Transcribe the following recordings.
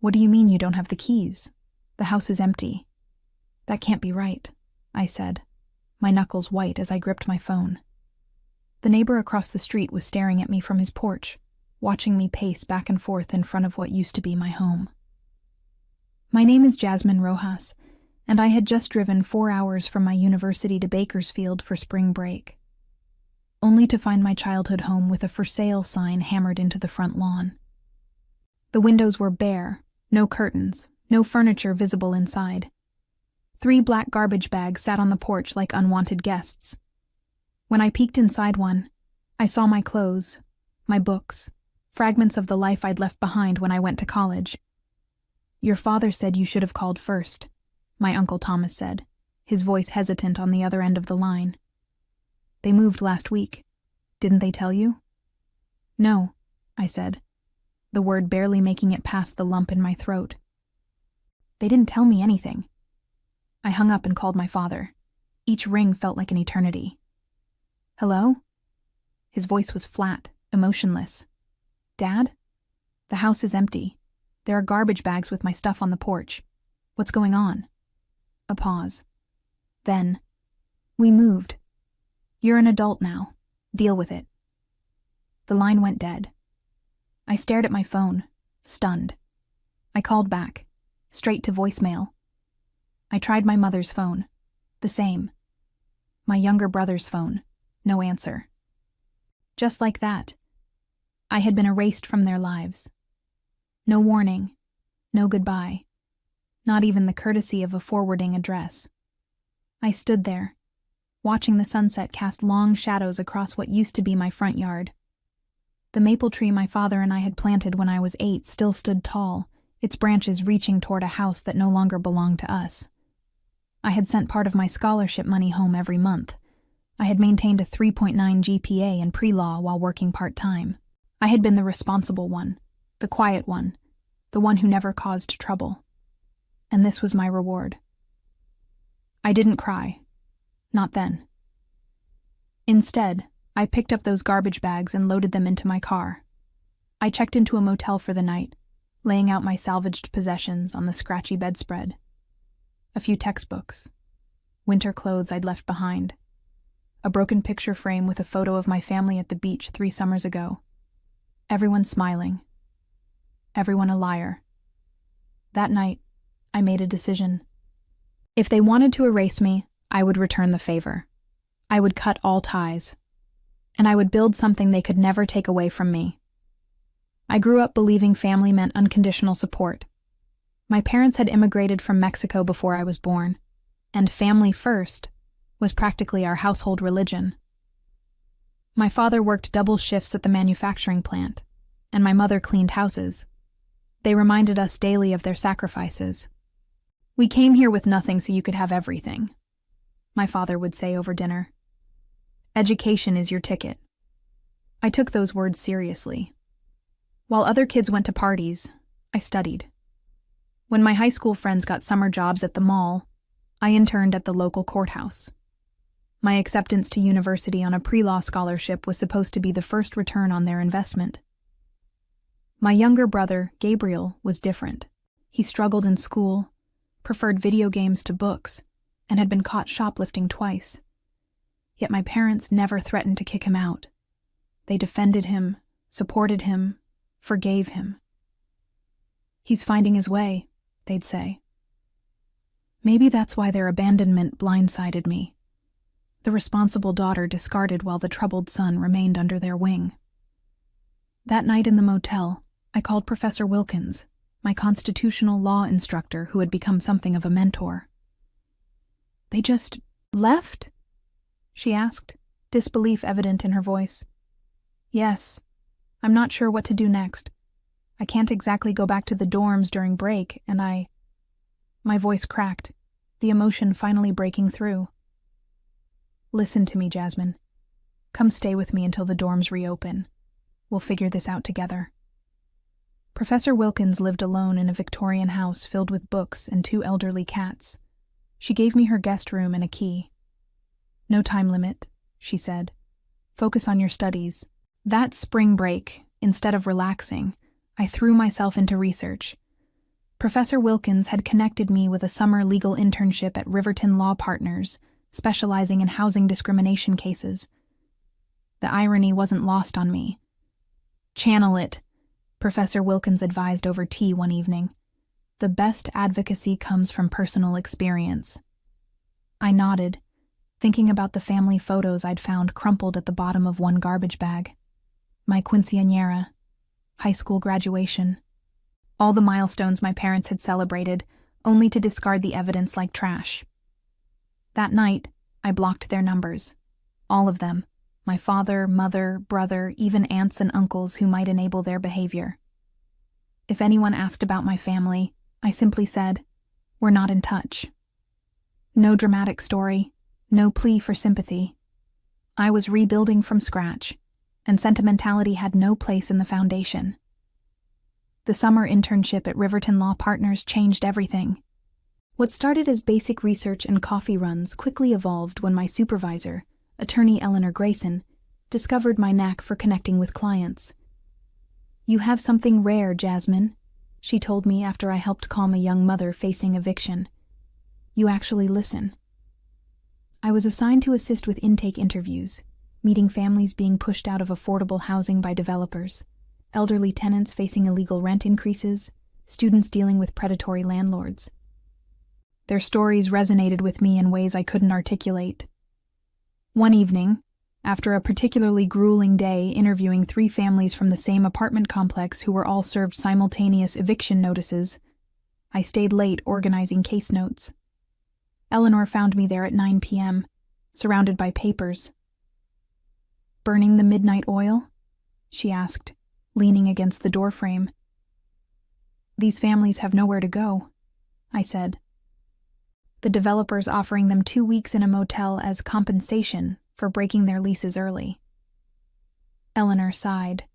"What do you mean you don't have the keys? The house is empty." "That can't be right," I said, my knuckles white as I gripped my phone. The neighbor across the street was staring at me from his porch, watching me pace back and forth in front of what used to be my home. My name is Jasmine Rojas, and I had just driven 4 hours from my university to Bakersfield for spring break, only to find my childhood home with a for sale sign hammered into the front lawn. The windows were bare, no curtains, no furniture visible inside. 3 black garbage bags sat on the porch like unwanted guests. When I peeked inside one, I saw my clothes, my books, fragments of the life I'd left behind when I went to college. "Your father said you should have called first," my Uncle Thomas said, his voice hesitant on the other end of the line. "They moved last week. Didn't they tell you?" "No," I said, the word barely making it past the lump in my throat. "They didn't tell me anything." I hung up and called my father. Each ring felt like an eternity. "Hello?" His voice was flat, emotionless. "Dad? The house is empty. There are garbage bags with my stuff on the porch. What's going on?" A pause. Then, "We moved. You're an adult now. Deal with it." The line went dead. I stared at my phone, stunned. I called back, straight to voicemail. I tried my mother's phone. The same. My younger brother's phone. No answer. Just like that, I had been erased from their lives. No warning, no goodbye, not even the courtesy of a forwarding address. I stood there, watching the sunset cast long shadows across what used to be my front yard. The maple tree my father and I had planted when I was 8 still stood tall, its branches reaching toward a house that no longer belonged to us. I had sent part of my scholarship money home every month. I had maintained a 3.9 GPA in pre-law while working part-time. I had been the responsible one, the quiet one, the one who never caused trouble. And this was my reward. I didn't cry. Not then. Instead, I picked up those garbage bags and loaded them into my car. I checked into a motel for the night, laying out my salvaged possessions on the scratchy bedspread. A few textbooks, winter clothes I'd left behind, a broken picture frame with a photo of my family at the beach 3 summers ago. Everyone smiling. Everyone a liar. That night, I made a decision. If they wanted to erase me, I would return the favor. I would cut all ties. And I would build something they could never take away from me. I grew up believing family meant unconditional support. My parents had immigrated from Mexico before I was born, and family first was practically our household religion. My father worked double shifts at the manufacturing plant, and my mother cleaned houses. They reminded us daily of their sacrifices. "We came here with nothing so you could have everything," my father would say over dinner. "Education is your ticket." I took those words seriously. While other kids went to parties, I studied. When my high school friends got summer jobs at the mall, I interned at the local courthouse. My acceptance to university on a pre-law scholarship was supposed to be the first return on their investment. My younger brother, Gabriel, was different. He struggled in school, preferred video games to books, and had been caught shoplifting twice. Yet my parents never threatened to kick him out. They defended him, supported him, forgave him. "He's finding his way," they'd say. Maybe that's why their abandonment blindsided me. The responsible daughter discarded while the troubled son remained under their wing. That night in the motel, I called Professor Wilkins, my constitutional law instructor who had become something of a mentor. "They just left?" she asked, disbelief evident in her voice. "Yes. I'm not sure what to do next. I can't exactly go back to the dorms during break, and My voice cracked, the emotion finally breaking through. "Listen to me, Jasmine. Come stay with me until the dorms reopen. We'll figure this out together." Professor Wilkins lived alone in a Victorian house filled with books and 2 elderly cats. She gave me her guest room and a key. "No time limit," she said. "Focus on your studies." That spring break, instead of relaxing, I threw myself into research. Professor Wilkins had connected me with a summer legal internship at Riverton Law Partners, specializing in housing discrimination cases. The irony wasn't lost on me. "Channel it," Professor Wilkins advised over tea one evening. "The best advocacy comes from personal experience." I nodded, thinking about the family photos I'd found crumpled at the bottom of one garbage bag. My quinceañera, high school graduation, all the milestones my parents had celebrated, only to discard the evidence like trash. That night, I blocked their numbers. All of them. My father, mother, brother, even aunts and uncles who might enable their behavior. If anyone asked about my family, I simply said, "We're not in touch." No dramatic story, no plea for sympathy. I was rebuilding from scratch, and sentimentality had no place in the foundation. The summer internship at Riverton Law Partners changed everything. What started as basic research and coffee runs quickly evolved when my supervisor, attorney Eleanor Grayson, discovered my knack for connecting with clients. "You have something rare, Jasmine," she told me after I helped calm a young mother facing eviction. "You actually listen." I was assigned to assist with intake interviews, meeting families being pushed out of affordable housing by developers, elderly tenants facing illegal rent increases, students dealing with predatory landlords. Their stories resonated with me in ways I couldn't articulate. One evening, after a particularly grueling day interviewing 3 families from the same apartment complex who were all served simultaneous eviction notices, I stayed late organizing case notes. Eleanor found me there at 9 p.m., surrounded by papers. "Burning the midnight oil?" she asked, leaning against the doorframe. "These families have nowhere to go," I said. "The developer's offering them 2 weeks in a motel as compensation for breaking their leases early." Eleanor sighed.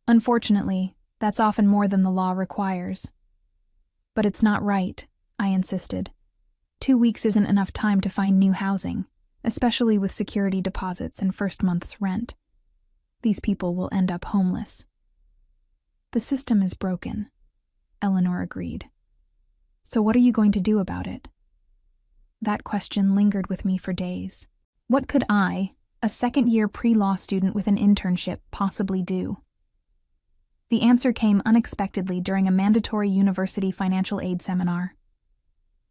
"Unfortunately, that's often more than the law requires." "But it's not right," I insisted. 2 weeks isn't enough time to find new housing, especially with security deposits and first month's rent. These people will end up homeless. "The system is broken," Eleanor agreed. "So what are you going to do about it?" That question lingered with me for days. What could I, a second-year pre-law student with an internship, possibly do? The answer came unexpectedly during a mandatory university financial aid seminar.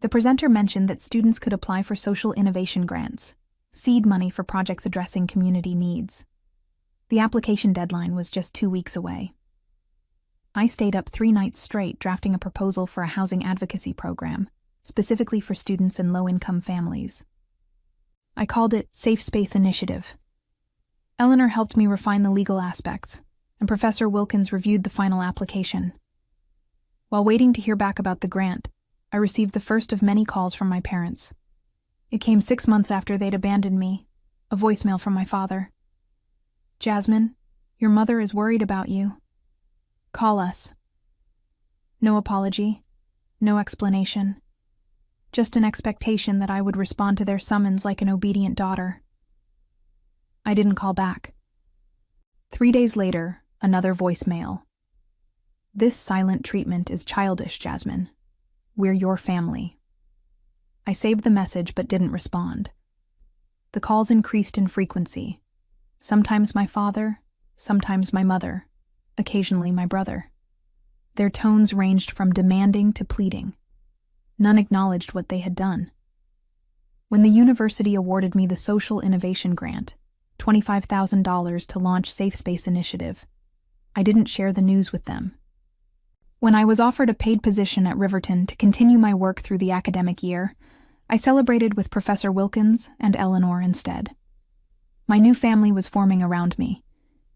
The presenter mentioned that students could apply for social innovation grants, seed money for projects addressing community needs. The application deadline was just 2 weeks away. I stayed up 3 nights straight drafting a proposal for a housing advocacy program, specifically for students in low-income families. I called it Safe Space Initiative. Eleanor helped me refine the legal aspects, and Professor Wilkins reviewed the final application. While waiting to hear back about the grant, I received the first of many calls from my parents. It came 6 months after they'd abandoned me, a voicemail from my father. "Jasmine, your mother is worried about you. Call us." No apology, no explanation. Just an expectation that I would respond to their summons like an obedient daughter. I didn't call back. 3 days later, another voicemail. "This silent treatment is childish, Jasmine. We're your family." I saved the message but didn't respond. The calls increased in frequency. Sometimes my father, sometimes my mother, occasionally my brother. Their tones ranged from demanding to pleading. None acknowledged what they had done. When the university awarded me the Social Innovation Grant, $25,000 to launch Safe Space Initiative, I didn't share the news with them. When I was offered a paid position at Riverton to continue my work through the academic year, I celebrated with Professor Wilkins and Eleanor instead. My new family was forming around me,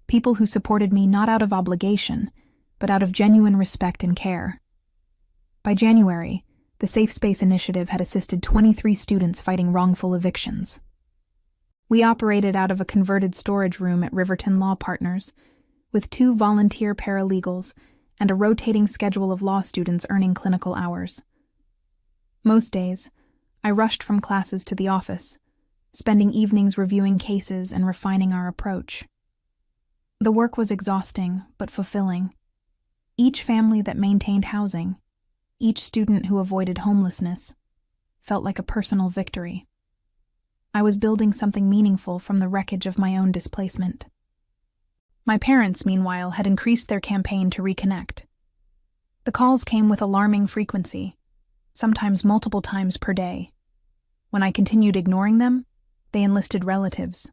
people who supported me not out of obligation, but out of genuine respect and care. By January, the Safe Space Initiative had assisted 23 students fighting wrongful evictions. We operated out of a converted storage room at Riverton Law Partners, with 2 volunteer paralegals and a rotating schedule of law students earning clinical hours. Most days, I rushed from classes to the office, spending evenings reviewing cases and refining our approach. The work was exhausting but fulfilling. Each family that maintained housing, each student who avoided homelessness felt like a personal victory. I was building something meaningful from the wreckage of my own displacement. My parents, meanwhile, had increased their campaign to reconnect. The calls came with alarming frequency, sometimes multiple times per day. When I continued ignoring them, they enlisted relatives.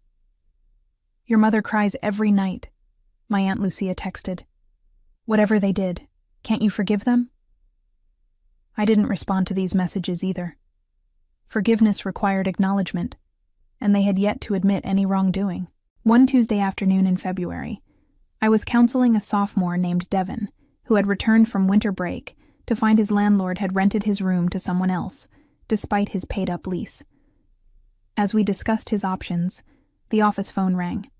"Your mother cries every night," my Aunt Lucia texted. "Whatever they did, can't you forgive them?" I didn't respond to these messages either. Forgiveness required acknowledgement, and they had yet to admit any wrongdoing. One Tuesday afternoon in February, I was counseling a sophomore named Devin, who had returned from winter break to find his landlord had rented his room to someone else, despite his paid-up lease. As we discussed his options, the office phone rang.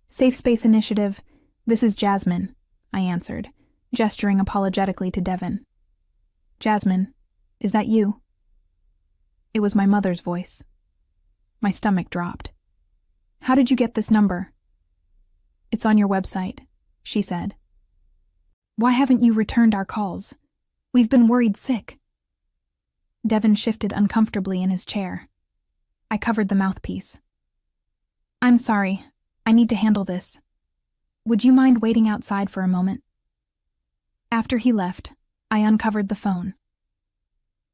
"Safe Space Initiative, this is Jasmine," I answered, gesturing apologetically to Devin. "Jasmine, is that you?" It was my mother's voice. My stomach dropped. "How did you get this number?" "It's on your website," she said. "Why haven't you returned our calls? We've been worried sick." Devin shifted uncomfortably in his chair. I covered the mouthpiece. "I'm sorry. I need to handle this. Would you mind waiting outside for a moment?" After he left, I uncovered the phone.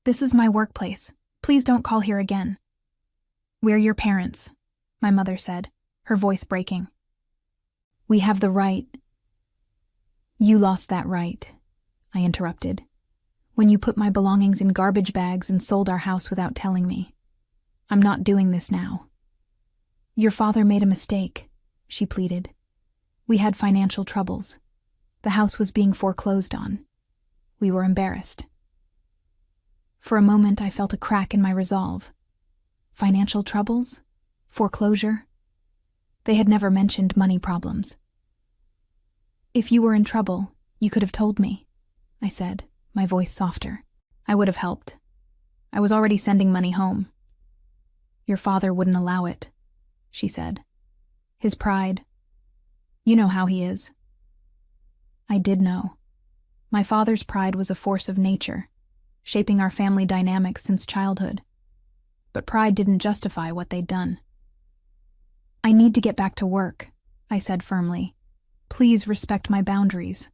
"This is my workplace. Please don't call here again." "We're your parents," my mother said, her voice breaking. "We have the right—" "You lost that right," I interrupted, "when you put my belongings in garbage bags and sold our house without telling me. I'm not doing this now." "Your father made a mistake," she pleaded. "We had financial troubles. The house was being foreclosed on. We were embarrassed." For a moment I felt a crack in my resolve. Financial troubles? Foreclosure? They had never mentioned money problems. "If you were in trouble, you could have told me," I said, my voice softer. "I would have helped. I was already sending money home." "Your father wouldn't allow it," she said. "His pride. You know how he is." I did know. My father's pride was a force of nature, shaping our family dynamics since childhood. But pride didn't justify what they'd done. "I need to get back to work," I said firmly. "Please respect my boundaries."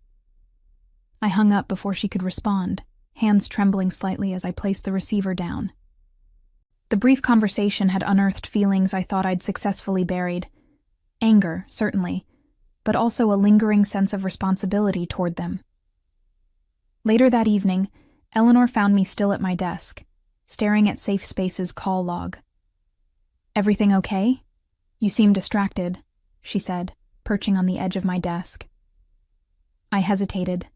I hung up before she could respond, hands trembling slightly as I placed the receiver down. The brief conversation had unearthed feelings I thought I'd successfully buried. Anger, certainly, but also a lingering sense of responsibility toward them. Later that evening, Eleanor found me still at my desk, staring at Safe Space's call log. "Everything okay? You seem distracted," she said, perching on the edge of my desk. I hesitated,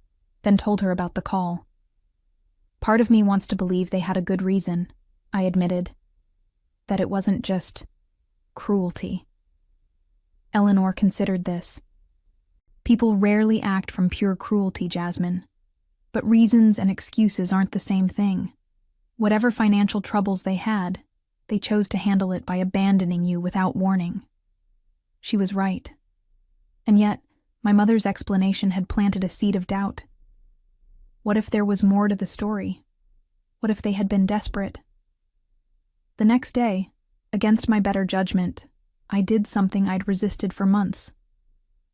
then told her about the call. "Part of me wants to believe they had a good reason," I admitted. "That it wasn't just cruelty." Eleanor considered this. "People rarely act from pure cruelty, Jasmine. But reasons and excuses aren't the same thing. Whatever financial troubles they had, they chose to handle it by abandoning you without warning." She was right. And yet, my mother's explanation had planted a seed of doubt. What if there was more to the story? What if they had been desperate? The next day, against my better judgment, I did something I'd resisted for months.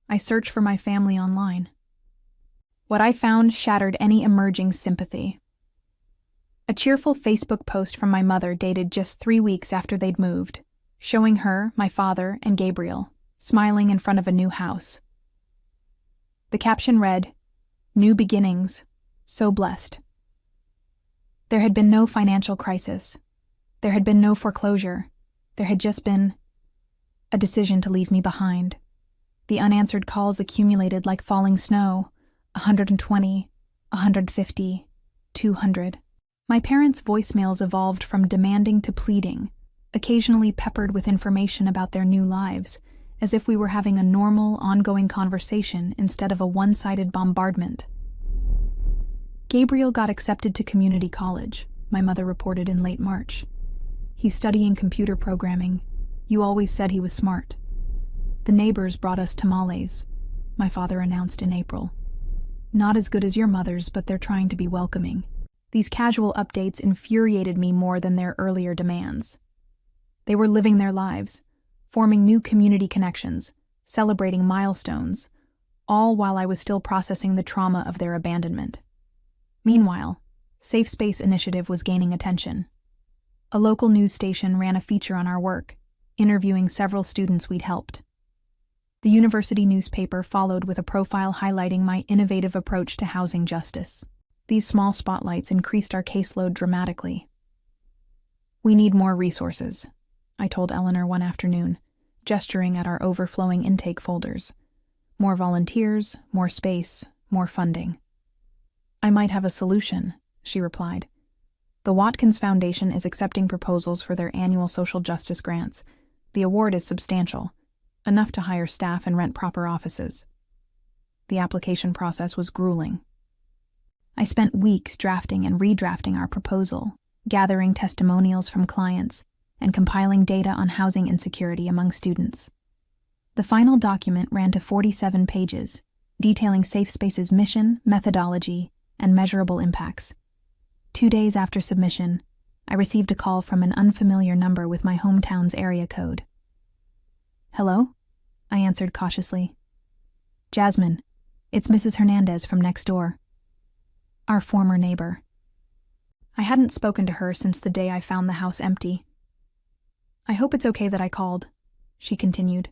I searched for my family online. What I found shattered any emerging sympathy. A cheerful Facebook post from my mother dated just 3 weeks after they'd moved, showing her, my father, and Gabriel smiling in front of a new house. The caption read, "New beginnings, so blessed." There had been no financial crisis. There had been no foreclosure. There had just been a decision to leave me behind. The unanswered calls accumulated like falling snow, 120, 150, 200. My parents' voicemails evolved from demanding to pleading, occasionally peppered with information about their new lives, as if we were having a normal, ongoing conversation instead of a one-sided bombardment. Gabriel got accepted to community college, my mother reported in late March. "He's studying computer programming. You always said he was smart." "The neighbors brought us tamales," my father announced in April. Not as good as your mother's, but they're trying to be welcoming. These casual updates infuriated me more than their earlier demands. They were living their lives, forming new community connections, celebrating milestones, all while I was still processing the trauma of their abandonment. Meanwhile, Safe Space Initiative was gaining attention. A local news station ran a feature on our work, interviewing several students we'd helped. The university newspaper followed with a profile highlighting my innovative approach to housing justice. These small spotlights increased our caseload dramatically. "We need more resources," I told Eleanor one afternoon, gesturing at our overflowing intake folders. "More volunteers, more space, more funding." "I might have a solution," she replied. "The Watkins Foundation is accepting proposals for their annual social justice grants. The award is substantial, enough to hire staff and rent proper offices." The application process was grueling. I spent weeks drafting and redrafting our proposal, gathering testimonials from clients, and compiling data on housing insecurity among students. The final document ran to 47 pages, detailing Safe Space's mission, methodology, and measurable impacts. 2 days after submission, I received a call from an unfamiliar number with my hometown's area code. "Hello?" I answered cautiously. "Jasmine, it's Mrs. Hernandez from next door." Our former neighbor. I hadn't spoken to her since the day I found the house empty. "I hope it's okay that I called," she continued.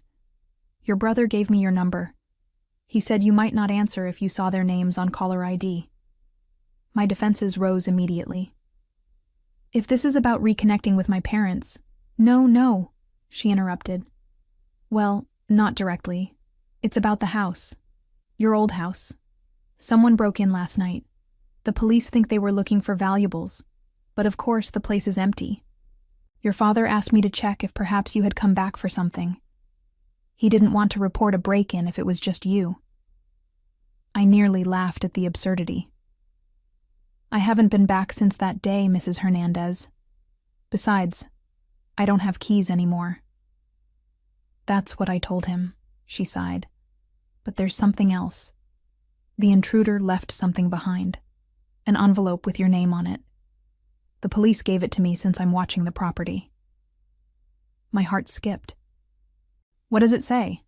"Your brother gave me your number. He said you might not answer if you saw their names on caller ID." My defenses rose immediately. "If this is about reconnecting with my parents—" No, she interrupted. "Well, not directly. It's about the house. Your old house. Someone broke in last night. The police think they were looking for valuables, but of course the place is empty. Your father asked me to check if perhaps you had come back for something. He didn't want to report a break-in if it was just you." I nearly laughed at the absurdity. "I haven't been back since that day, Mrs. Hernandez. Besides, I don't have keys anymore." "That's what I told him," she sighed. "But there's something else. The intruder left something behind. An envelope with your name on it. The police gave it to me since I'm watching the property." My heart skipped. "What does it say?"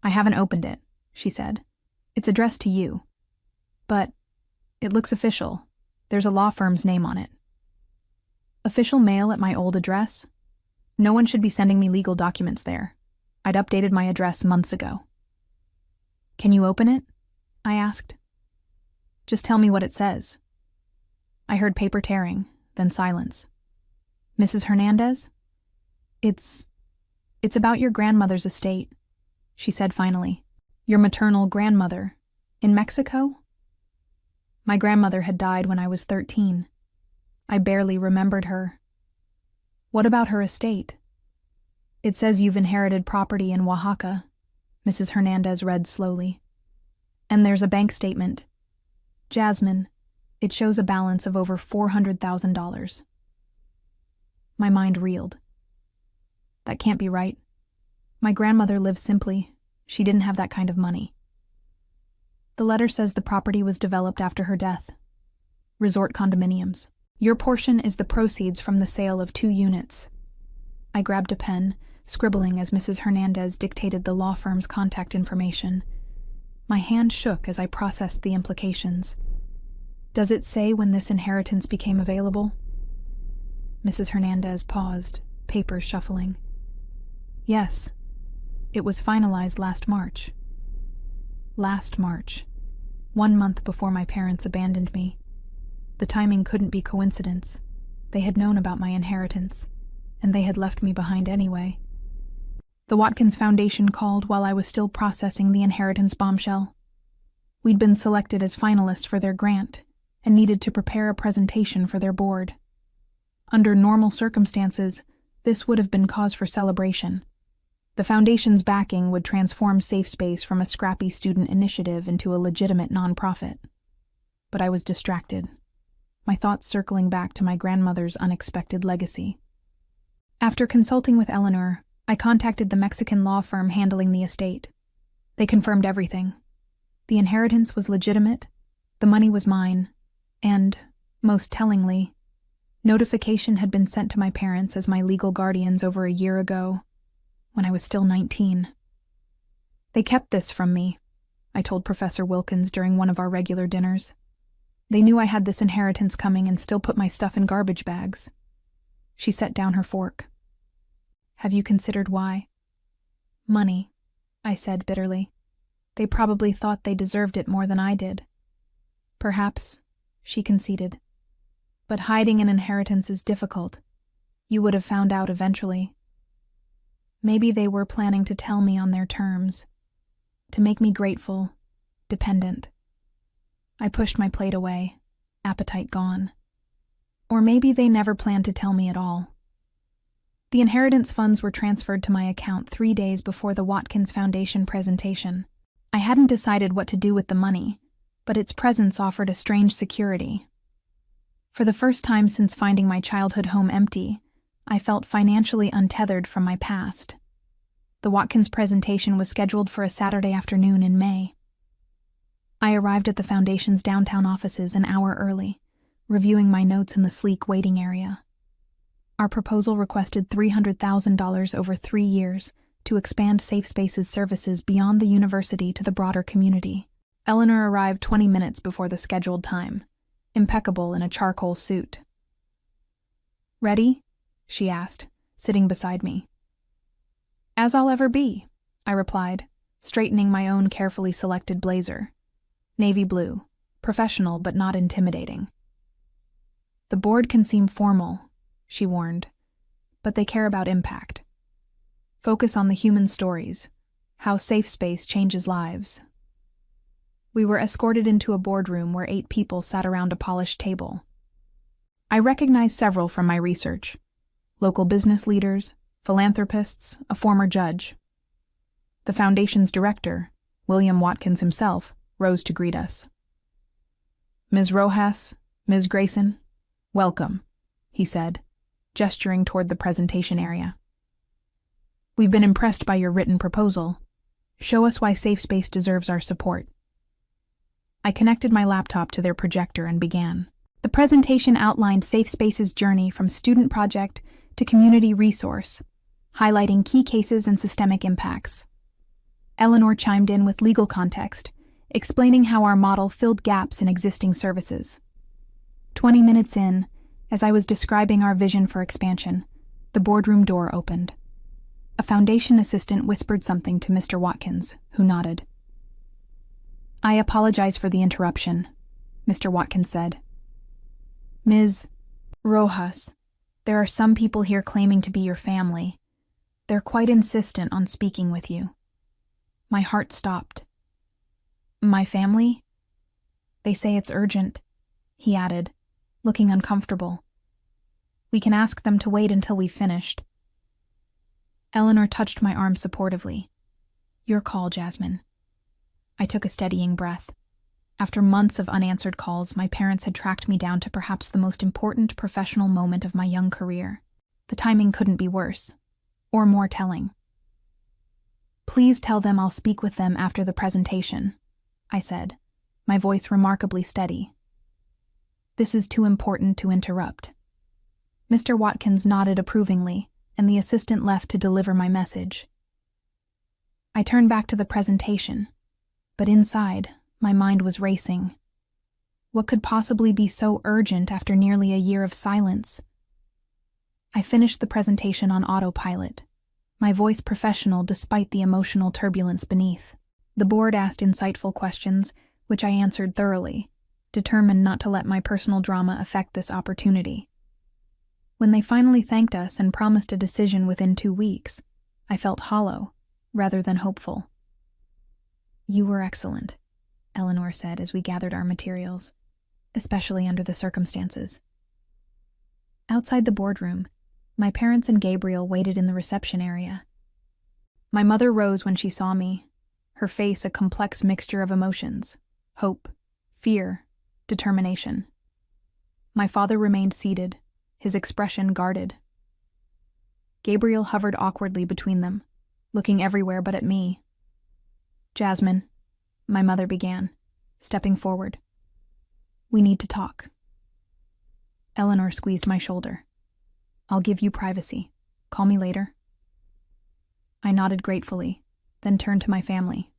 "I haven't opened it," she said. "It's addressed to you. But it looks official. There's a law firm's name on it." "Official mail at my old address? No one should be sending me legal documents there. I'd updated my address months ago." "Can you open it?" I asked. "Just tell me what it says." I heard paper tearing, then silence. "Mrs. Hernandez? It's about your grandmother's estate," she said finally. "Your maternal grandmother. In Mexico?" My grandmother had died when I was 13. I barely remembered her. "What about her estate?" "It says you've inherited property in Oaxaca," Mrs. Hernandez read slowly. "And there's a bank statement. Jasmine, it shows a balance of over $400,000. My mind reeled. That can't be right. My grandmother lived simply. She didn't have that kind of money. The letter says the property was developed after her death. Resort condominiums. Your portion is the proceeds from the sale of 2 units. I grabbed a pen, scribbling as Mrs. Hernandez dictated the law firm's contact information. My hand shook as I processed the implications. Does it say when this inheritance became available? Mrs. Hernandez paused, papers shuffling. Yes, it was finalized last March. Last March, 1 month before my parents abandoned me. The timing couldn't be coincidence. They had known about my inheritance, and they had left me behind anyway. The Watkins Foundation called while I was still processing the inheritance bombshell. We'd been selected as finalists for their grant and needed to prepare a presentation for their board. Under normal circumstances, this would have been cause for celebration. The foundation's backing would transform Safe Space from a scrappy student initiative into a legitimate nonprofit. But I was distracted, my thoughts circling back to my grandmother's unexpected legacy. After consulting with Eleanor, I contacted the Mexican law firm handling the estate. They confirmed everything. The inheritance was legitimate, the money was mine, and, most tellingly, notification had been sent to my parents as my legal guardians over a year ago, when I was still 19. They kept this from me, I told Professor Wilkins during one of our regular dinners. They knew I had this inheritance coming and still put my stuff in garbage bags. She set down her fork. Have you considered why? Money, I said bitterly. They probably thought they deserved it more than I did. Perhaps, she conceded. But hiding an inheritance is difficult. You would have found out eventually. Maybe they were planning to tell me on their terms, to make me grateful, dependent. I pushed my plate away, appetite gone. Or maybe they never planned to tell me at all. The inheritance funds were transferred to my account 3 days before the Watkins Foundation presentation. I hadn't decided what to do with the money, but its presence offered a strange security. For the first time since finding my childhood home empty, I felt financially untethered from my past. The Watkins presentation was scheduled for a Saturday afternoon in May. I arrived at the Foundation's downtown offices an hour early, reviewing my notes in the sleek waiting area. Our proposal requested $300,000 over 3 years to expand Safe Spaces services beyond the university to the broader community. Eleanor arrived 20 minutes before the scheduled time, impeccable in a charcoal suit. Ready? She asked, sitting beside me. As I'll ever be, I replied, straightening my own carefully selected blazer. Navy blue, professional but not intimidating. The board can seem formal, she warned, but they care about impact. Focus on the human stories, how safe space changes lives. We were escorted into a boardroom where 8 people sat around a polished table. I recognized several from my research: local business leaders, philanthropists, a former judge. The Foundation's director, William Watkins himself, rose to greet us. Ms. Rojas, Ms. Grayson, welcome, he said, gesturing toward the presentation area. We've been impressed by your written proposal. Show us why Safe Space deserves our support. I connected my laptop to their projector and began. The presentation outlined Safe Space's journey from student project to community resource, highlighting key cases and systemic impacts. Eleanor chimed in with legal context, explaining how our model filled gaps in existing services. 20 minutes in, as I was describing our vision for expansion, the boardroom door opened. A Foundation assistant whispered something to Mr. Watkins, who nodded. I apologize for the interruption, Mr. Watkins said. Ms. Rojas, there are some people here claiming to be your family. They're quite insistent on speaking with you. My heart stopped. My family? They say it's urgent, he added, looking uncomfortable. We can ask them to wait until we've finished. Eleanor touched my arm supportively. Your call, Jasmine. I took a steadying breath. After months of unanswered calls, my parents had tracked me down to perhaps the most important professional moment of my young career. The timing couldn't be worse, or more telling. Please tell them I'll speak with them after the presentation, I said, my voice remarkably steady. This is too important to interrupt. Mr. Watkins nodded approvingly, and the assistant left to deliver my message. I turned back to the presentation, but inside, my mind was racing. What could possibly be so urgent after nearly a year of silence? I finished the presentation on autopilot, my voice professional despite the emotional turbulence beneath. The board asked insightful questions, which I answered thoroughly, determined not to let my personal drama affect this opportunity. When they finally thanked us and promised a decision within 2 weeks, I felt hollow, rather than hopeful. You were excellent, Eleanor said as we gathered our materials, especially under the circumstances. Outside the boardroom, my parents and Gabriel waited in the reception area. My mother rose when she saw me, her face a complex mixture of emotions: hope, fear, determination. My father remained seated, his expression guarded. Gabriel hovered awkwardly between them, looking everywhere but at me. Jasmine, my mother began, stepping forward. We need to talk. Eleanor squeezed my shoulder. I'll give you privacy. Call me later. I nodded gratefully, then turned to my family.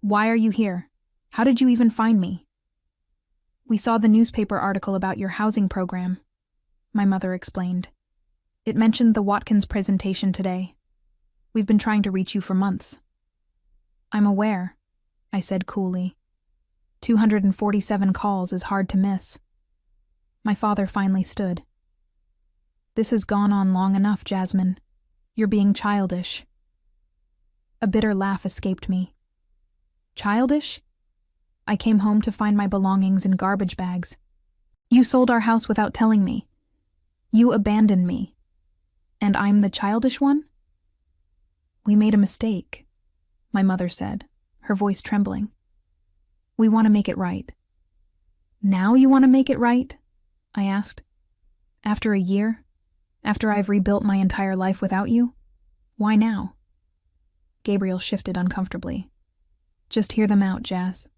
Why are you here? How did you even find me? We saw the newspaper article about your housing program, my mother explained. It mentioned the Watkins presentation today. We've been trying to reach you for months. I'm aware, I said coolly. 247 calls is hard to miss. My father finally stood. This has gone on long enough, Jasmine. You're being childish. A bitter laugh escaped me. Childish? I came home to find my belongings in garbage bags. You sold our house without telling me. You abandoned me. And I'm the childish one? We made a mistake, my mother said, her voice trembling. We want to make it right. Now you want to make it right? I asked. After a year? After I've rebuilt my entire life without you? Why now? Gabriel shifted uncomfortably. Just hear them out, Jazz.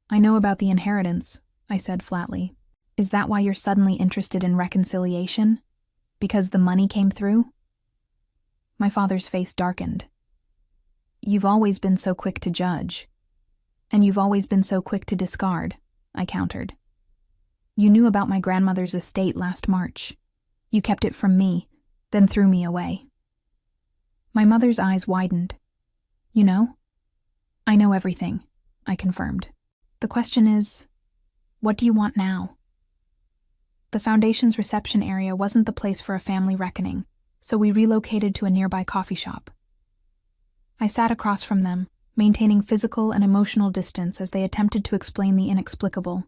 I know about the inheritance, I said flatly. Is that why you're suddenly interested in reconciliation? Because the money came through? My father's face darkened. You've always been so quick to judge. And you've always been so quick to discard, I countered. You knew about my grandmother's estate last March. You kept it from me, then threw me away. My mother's eyes widened. You know? I know everything, I confirmed. The question is, what do you want now? The foundation's reception area wasn't the place for a family reckoning, so we relocated to a nearby coffee shop. I sat across from them, maintaining physical and emotional distance as they attempted to explain the inexplicable.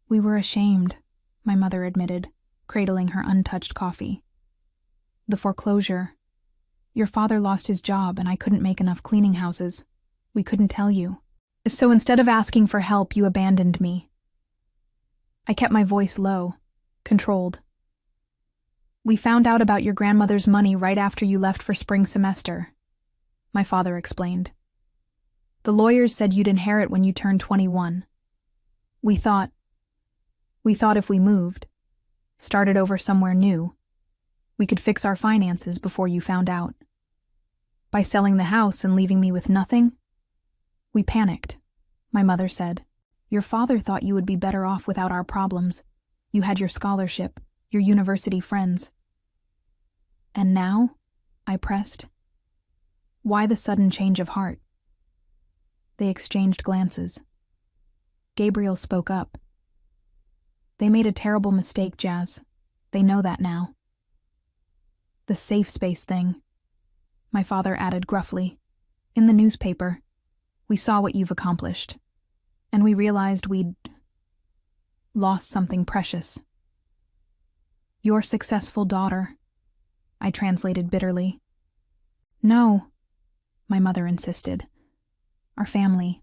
We were ashamed, my mother admitted, cradling her untouched coffee. The foreclosure. Your father lost his job and I couldn't make enough cleaning houses. We couldn't tell you. So instead of asking for help, you abandoned me. I kept my voice low, controlled. We found out about your grandmother's money right after you left for spring semester, my father explained. The lawyers said you'd inherit when you turned 21. We thought if we moved, started over somewhere new, we could fix our finances before you found out. By selling the house and leaving me with nothing, we panicked, my mother said. Your father thought you would be better off without our problems. You had your scholarship, your university friends. And now? I pressed. Why the sudden change of heart? They exchanged glances. Gabriel spoke up. They made a terrible mistake, Jazz. They know that now. The safe space thing, my father added gruffly. In the newspaper, we saw what you've accomplished, and we realized we'd lost something precious. Your successful daughter, I translated bitterly. No, my mother insisted. Our family,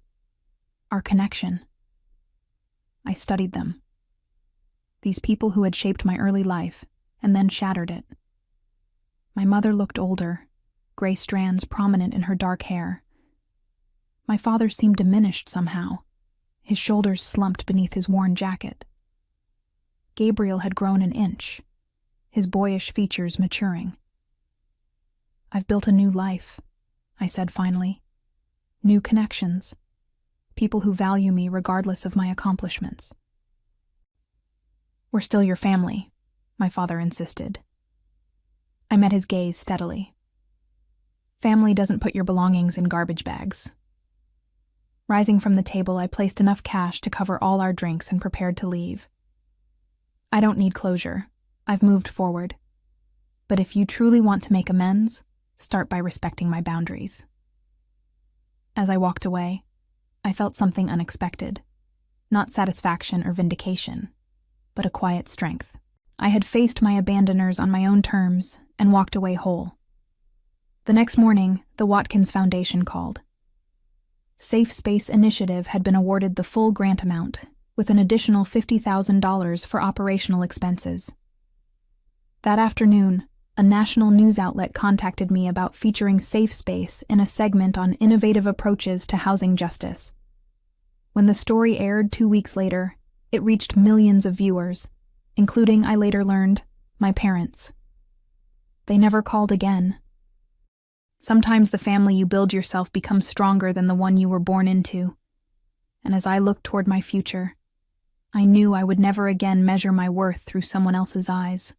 our connection. I studied them. These people who had shaped my early life and then shattered it. My mother looked older, gray strands prominent in her dark hair. My father seemed diminished somehow. His shoulders slumped beneath his worn jacket. Gabriel had grown an inch, his boyish features maturing. I've built a new life, I said finally. New connections. People who value me regardless of my accomplishments. We're still your family, my father insisted. I met his gaze steadily. Family doesn't put your belongings in garbage bags. Rising from the table, I placed enough cash to cover all our drinks and prepared to leave. I don't need closure. I've moved forward. But if you truly want to make amends, start by respecting my boundaries. As I walked away, I felt something unexpected. Not satisfaction or vindication, but a quiet strength. I had faced my abandoners on my own terms and walked away whole. The next morning, the Watkins Foundation called. Safe Space Initiative had been awarded the full grant amount, with an additional $50,000 for operational expenses. That afternoon, A national news outlet contacted me about featuring Safe Space in a segment on innovative approaches to housing justice. When the story aired 2 weeks later, it reached millions of viewers, including, I later learned, my parents. They never called again. Sometimes the family you build yourself becomes stronger than the one you were born into. And as I looked toward my future, I knew I would never again measure my worth through someone else's eyes.